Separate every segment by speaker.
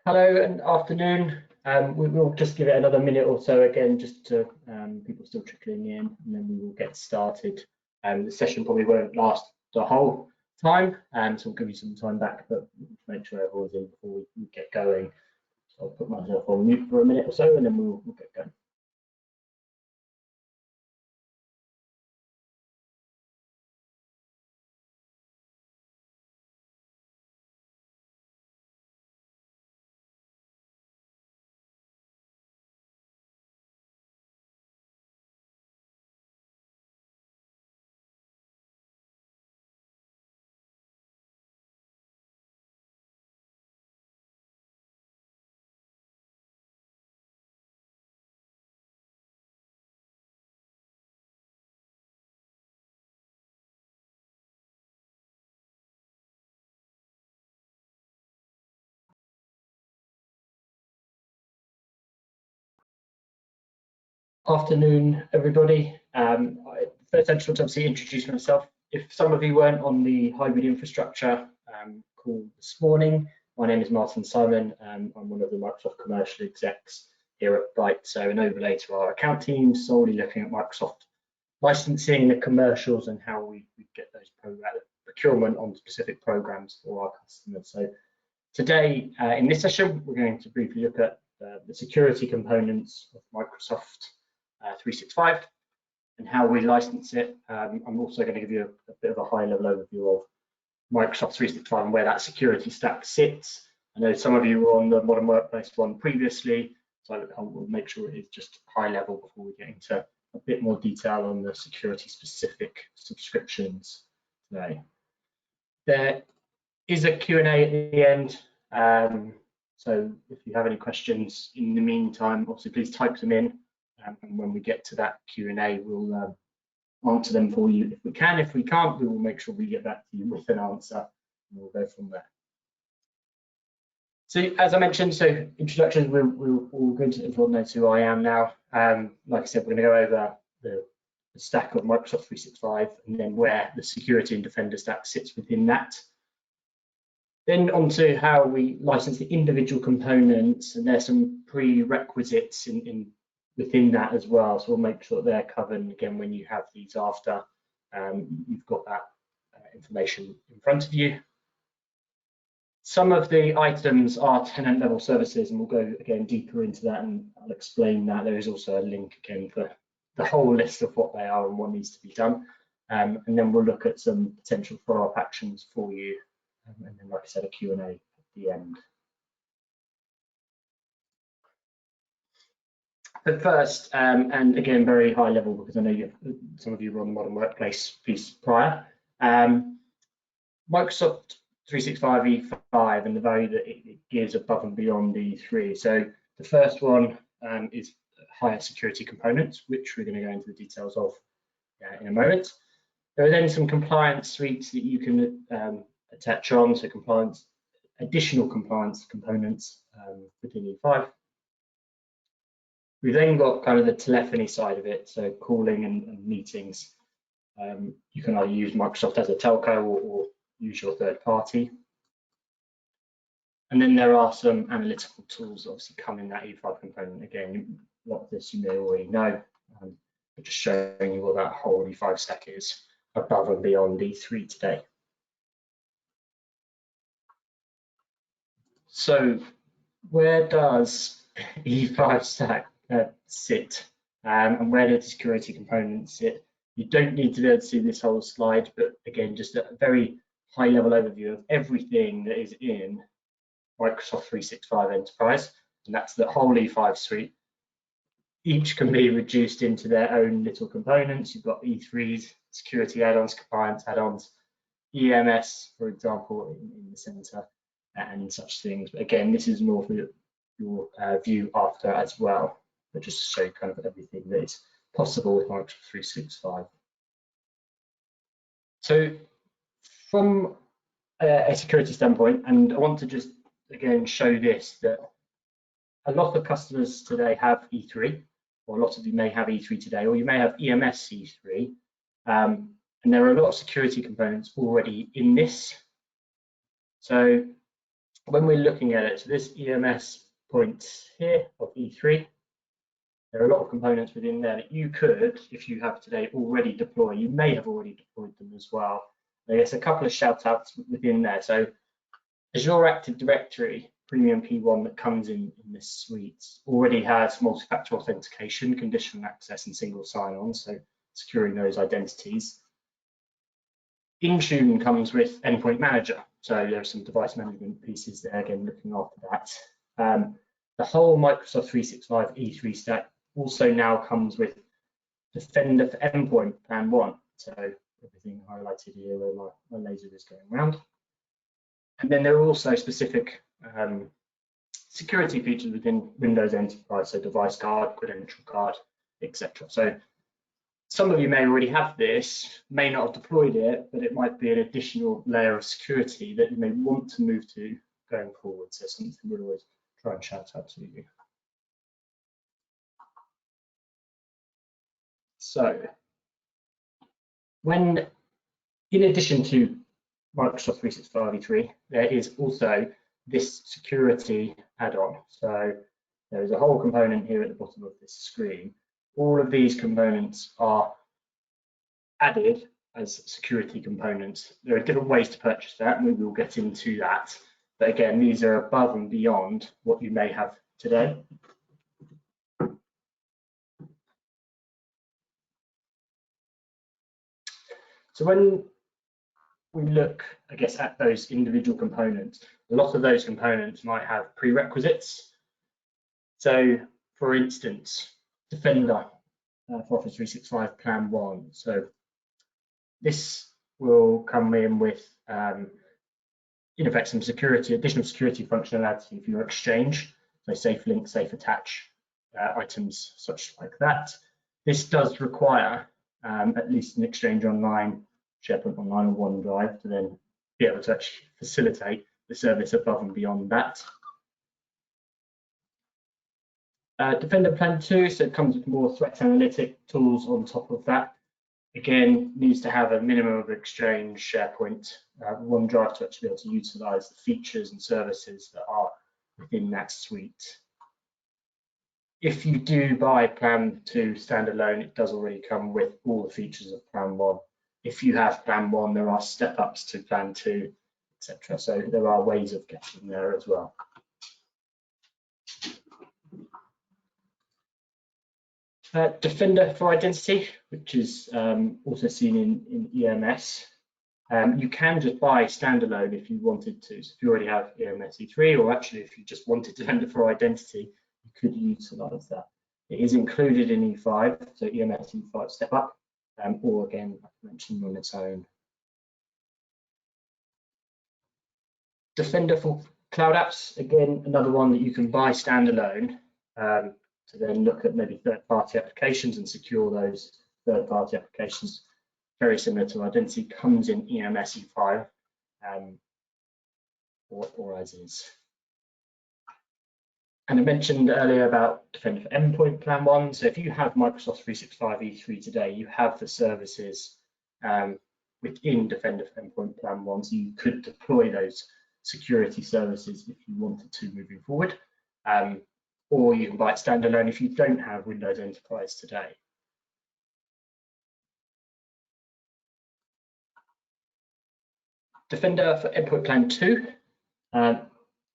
Speaker 1: Hello and afternoon. We will just give it another minute or so again, just to people still trickling in, and then we will get started. The session probably won't last the whole time, so we'll give you some time back, but make sure everyone's in before we get going. So I'll put myself on mute for a minute or so, and then we'll get going. Afternoon, everybody. First, I just want to obviously introduce myself. If some of you weren't on the hybrid infrastructure call this morning, my name is Martin Simon. I'm one of the Microsoft commercial execs here at Bytes, so an overlay to our account team, solely looking at Microsoft licensing, the commercials, and how we get those procurement on specific programs for our customers. So today, in this session, we're going to briefly look at the security components of Microsoft 365 and how we license it. I'm also going to give you a bit of a high-level overview of Microsoft 365 and where that security stack sits. I know some of you were on the Modern Workplace one previously, so I will make sure it is just high level before we get into a bit more detail on the security-specific subscriptions today. There is a Q&A at the end. So if you have any questions in the meantime, obviously please type them in, and when we get to that Q&A, we'll answer them for you if we can. If we can't, we will make sure we get back to you with an answer, and we'll go from there. So as I mentioned, so introductions, we're all good. Everyone knows who I am now. Like I said, we're going to go over the stack of Microsoft 365 and then where the security and defender stack sits within that. Then onto how we license the individual components, and there's some prerequisites within that as well. So we'll make sure they're covered. Again, when you have these after, you've got that information in front of you. Some of the items are tenant-level services, and we'll go again deeper into that, and I'll explain that. There is also a link again for the whole list of what they are and what needs to be done. And then we'll look at some potential follow-up actions for you. And then, like I said, a Q&A at the end. But first, and again, very high level, because I know some of you were on the Modern Workplace piece prior, Microsoft 365 E5 and the value that it gives above and beyond E3. So the first one is higher security components, which we're going to go into the details of in a moment. There are then some compliance suites that you can attach on, so additional compliance components within E5. We've then got kind of the telephony side of it, so calling and meetings. You can either use Microsoft as a telco or use your third party. And then there are some analytical tools that obviously come in that E5 component. Again, a lot of this you may already know, but just showing you what that whole E5 stack is above and beyond E3 today. So where does E5 stack sit, and where do the security components sit? You don't need to be able to see this whole slide, but again, just a very high level overview of everything that is in Microsoft 365 Enterprise, and that's the whole E5 suite. Each can be reduced into their own little components. You've got E3s, security add-ons, compliance add-ons, EMS, for example, in the center, and such things. But again, this is more for your view after as well, but just to show you kind of everything that is possible with Microsoft 365. So from a security standpoint, and I want to just again show this, that a lot of customers today have E3, or a lot of you may have E3 today, or you may have EMS E3, and there are a lot of security components already in this. So when we're looking at it, so this EMS point here of E3, there are a lot of components within there that you could, if you have today, already deploy. You may have already deployed them as well. There's a couple of shout outs within there. So Azure Active Directory Premium P1 that comes in this suite already has multi-factor authentication, conditional access, and single sign-on, so securing those identities. Intune comes with Endpoint Manager, so there are some device management pieces there, again, looking after that. The whole Microsoft 365 E3 stack also now comes with Defender for Endpoint Plan 1, so everything highlighted here where my laser is going around. And then there are also specific security features within Windows Enterprise, so device guard, credential guard, etc. So some of you may already have this, may not have deployed it, but it might be an additional layer of security that you may want to move to going forward. So something we'll always try and shout out to you. So when, in addition to Microsoft 365 E3, there is also this security add-on. So there is a whole component here at the bottom of this screen. All of these components are added as security components. There are different ways to purchase that, and we will get into that. But again, these are above and beyond what you may have today. So when we look, I guess, at those individual components, a lot of those components might have prerequisites. So, for instance, Defender for Office 365 Plan 1. So this will come in with, in effect, some additional security functionality for your Exchange, so safe link, safe attach items such like that. This does require at least an Exchange Online, SharePoint Online, or OneDrive to then be able to actually facilitate the service above and beyond that. Defender Plan 2, so it comes with more threat analytic tools on top of that. Again, needs to have a minimum of Exchange, SharePoint, OneDrive to actually be able to utilize the features and services that are within that suite. If you do buy Plan 2 standalone, it does already come with all the features of Plan 1. If you have Plan 1, there are step-ups to Plan 2, etc. So there are ways of getting there as well. Defender for Identity, which is also seen in EMS. You can just buy standalone if you wanted to. So if you already have EMS E3, or actually if you just wanted Defender for Identity, you could utilize that. It is included in E5, so EMS E5 step up, or again, like I mentioned, on its own. Defender for Cloud Apps, again, another one that you can buy standalone to then look at maybe third-party applications and secure those third-party applications. Very similar to Identity, comes in EMS E5 or as is. And I mentioned earlier about Defender for Endpoint Plan 1. So if you have Microsoft 365 E3 today, you have the services within Defender for Endpoint Plan 1. So you could deploy those security services if you wanted to moving forward. Or you can buy it standalone if you don't have Windows Enterprise today. Defender for Endpoint Plan 2.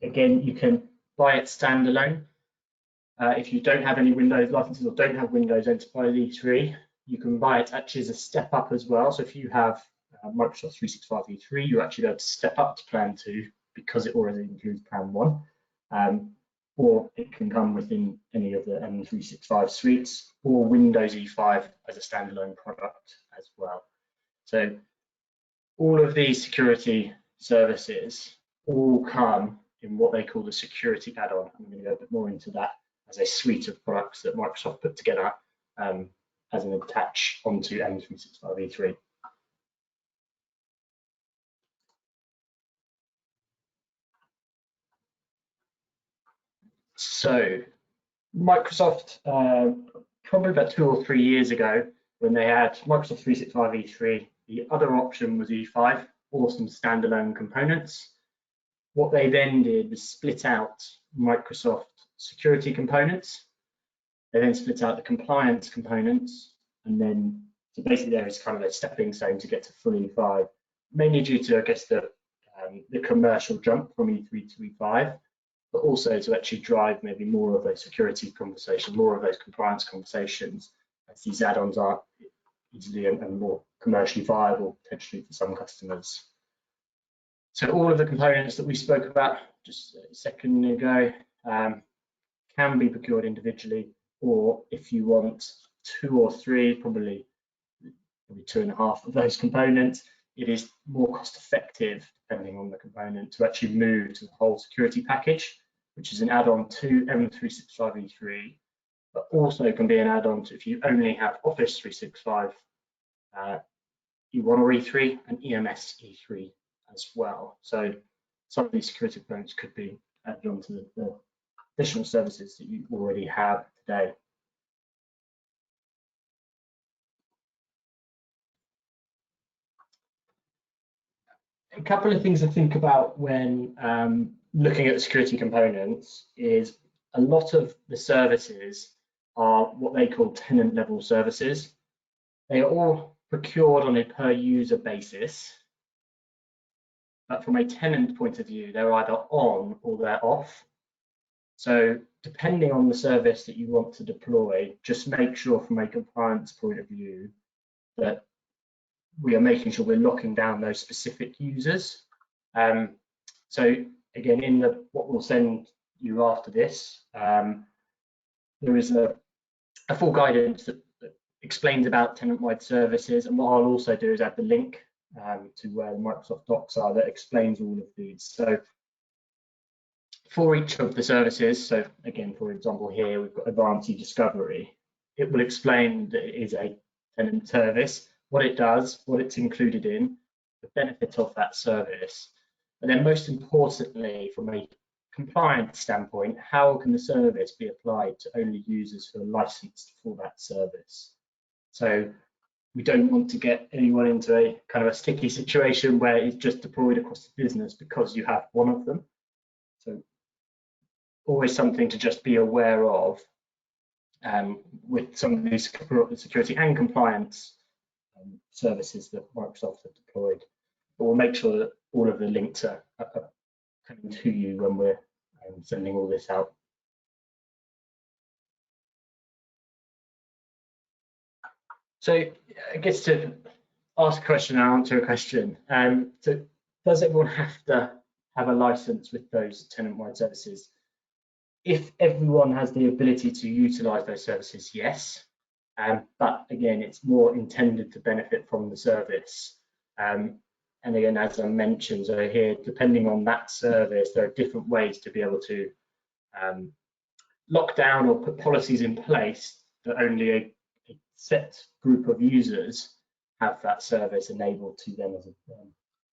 Speaker 1: Again, you can buy it standalone. If you don't have any Windows licenses or don't have Windows Enterprise E3, you can buy it actually as a step up as well. So if you have Microsoft 365 E3, you're actually able to step up to Plan 2 because it already includes Plan 1. Or it can come within any of the M365 suites, or Windows E5 as a standalone product as well. So all of these security services all come in what they call the security add-on. I'm going to go a bit more into that as a suite of products that Microsoft put together as an attach onto M365 E3. So Microsoft, probably about 2 or 3 years ago, when they had Microsoft 365 E3, the other option was E5 or some standalone components. What they then did was split out Microsoft security components. They then split out the compliance components, and then so basically there is kind of a stepping stone to get to full E5, mainly due to, I guess, the commercial jump from E3 to E5, but also to actually drive maybe more of a security conversation, more of those compliance conversations, as these add-ons are easily and more commercially viable potentially for some customers. So all of the components that we spoke about just a second ago can be procured individually, or if you want 2 or 3, probably 2.5 of those components, it is more cost effective, depending on the component, to actually move to the whole security package, which is an add-on to M365 E3, but also can be an add-on to if you only have Office 365 E1 or E3 and EMS E3 as well. So some of these security components could be added on to the additional services that you already have today. A couple of things to think about when looking at security components is a lot of the services are what they call tenant-level services. They are all procured on a per user basis, but from a tenant point of view, they're either on or they're off. So depending on the service that you want to deploy, just make sure from a compliance point of view that we are making sure we're locking down those specific users. So again, in what we'll send you after this, there is a full guidance that explains about tenant-wide services, and what I'll also do is add the link to where the Microsoft docs are that explains all of these. So for each of the services, so again, for example, here we've got Advanced Discovery. It will explain that it is a tenant service, what it does, what it's included in, the benefit of that service, and then most importantly, from a compliance standpoint, how can the service be applied to only users who are licensed for that service? So we don't want to get anyone into a kind of a sticky situation where it's just deployed across the business because you have one of them. So always something to just be aware of with some of these security and compliance services that Microsoft have deployed. But we'll make sure that all of the links are coming to you when we're sending all this out. So I guess to ask a question and answer a question. So does everyone have to have a license with those tenant-wide services? If everyone has the ability to utilize those services, yes. But again, it's more intended to benefit from the service. And again, as I mentioned, so here, depending on that service, there are different ways to be able to lock down or put policies in place that only a set group of users have that service enabled to them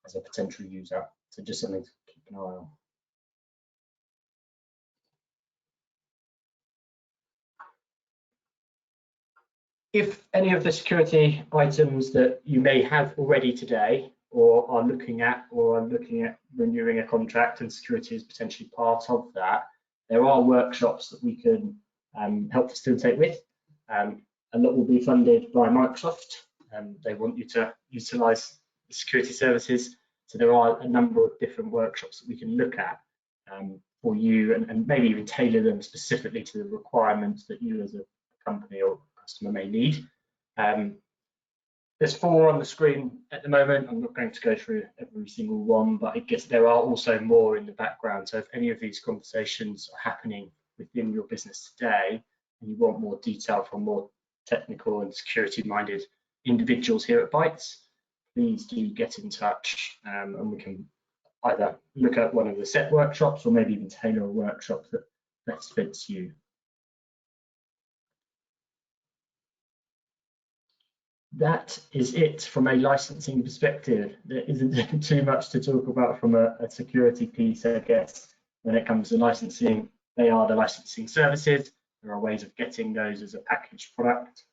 Speaker 1: as a potential user. So just something to keep an eye on. If any of the security items that you may have already today or are looking at renewing a contract and security is potentially part of that, there are workshops that we can help facilitate with. A lot will be funded by Microsoft. They want you to utilize the security services. So there are a number of different workshops that we can look at for you and maybe even tailor them specifically to the requirements that you as a company or customer may need. There's 4 on the screen at the moment. I'm not going to go through every single one, but I guess there are also more in the background. So if any of these conversations are happening within your business today and you want more detail from more technical and security-minded individuals here at Bytes, please do get in touch and we can either look at one of the set workshops or maybe even tailor a workshop that best fits you. That is it from a licensing perspective. There isn't too much to talk about from a security piece, I guess. When it comes to licensing, they are the licensing services. There are ways of getting those as a packaged product.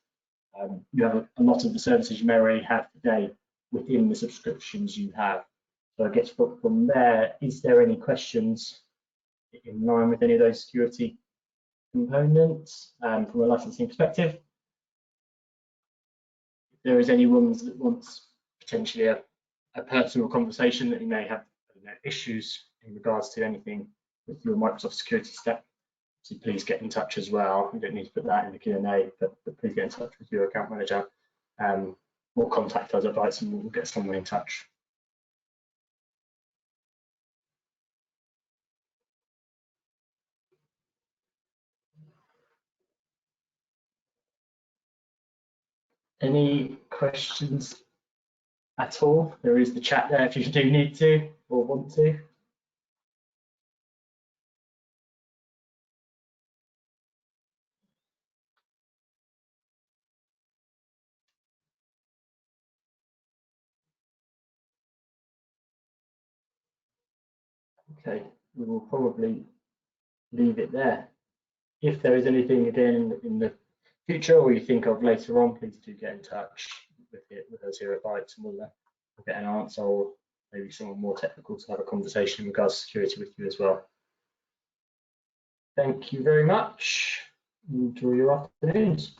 Speaker 1: You have a lot of the services you may already have today within the subscriptions you have. So I guess from there, is there any questions in line with any of those security components from a licensing perspective? If there is anyone that wants potentially a personal conversation that you may have issues in regards to anything with your Microsoft security stack, so please get in touch as well. You don't need to put that in the Q&A, but please get in touch with your account manager or contact us at Bytes and we'll get someone in touch. Any questions at all? There is the chat there if you do need to or want to. Okay, we will probably leave it there. If there is anything again in the future or you think of later on, please do get in touch with us here at Bytes and we'll get an answer or maybe someone more technical to have a conversation in regards to security with you as well. Thank you very much. Enjoy your afternoons.